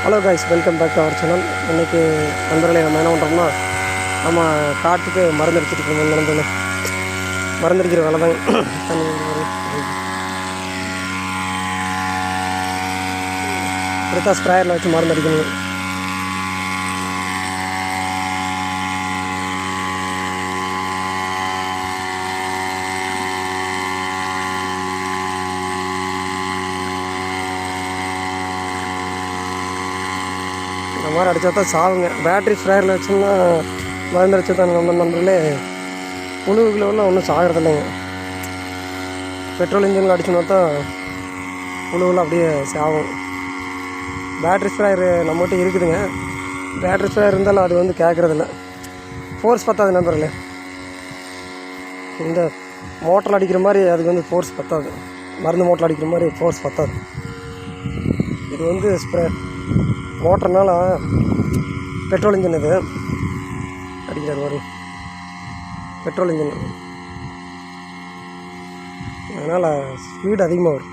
Hello guys, welcome back to our channel. இன்றைக்கி நண்பர்களே நம்ம என்ன பண்ணுறோம்னா, நம்ம காட்டுக்கு மருந்து அடிச்சுட்டு இருக்கோம். நண்பர்களே, மருந்தடிக்கிற வேலை தான். தண்ணி இப்படித்தான் ஸ்ப்ரேயரில் வச்சு மருந்து அடிக்கணும். இந்த மாதிரி அடித்தா தான் சாவுங்க. பேட்ரி ஸ்ப்ரேயரில் வச்சோம்னா மருந்து அடிச்சா தான் நம்ம நண்பர்களே புழுவுகளெல்லாம் ஒன்றும் சாகிறதில்லைங்க. பெட்ரோல் இன்ஜினில் அடிச்சோன்னா தான் புழுவெல்லாம் அப்படியே சாகும். பேட்ரி ஸ்ப்ரேயர் நம்மகிட்ட இருக்குதுங்க. பேட்ரி ஸ்ப்ரேயர் இருந்தாலும் அது வந்து கேட்குறதில்ல, ஃபோர்ஸ் பத்தாது நண்பர்களே. இந்த மோட்டரில் அடிக்கிற மாதிரி அதுக்கு வந்து ஃபோர்ஸ் பத்தாது. மருந்து மோட்டரில் அடிக்கிற மாதிரி ஃபோர்ஸ் பத்தாது. இது வந்து ஸ்ப்ரே மோட்டர்னால பெட்ரோல் இன்ஜின் இது அடிக்கிற மாதிரி பெட்ரோல் இன்ஜின், அதனால் ஸ்பீடு அதிகமாக வரும்.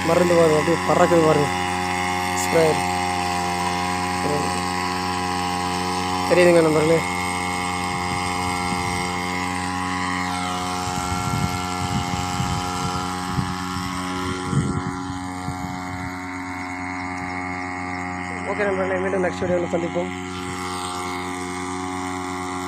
மருந்து பாருங்க, அப்படியே பறக்குது பாருங்க ஸ்ப்ரேயர். தெரியுதுங்க நண்பர்களே. ஓகே நண்பர்களே, மீண்டும் நெக்ஸ்ட் வீடியோவில் சந்திப்போம்.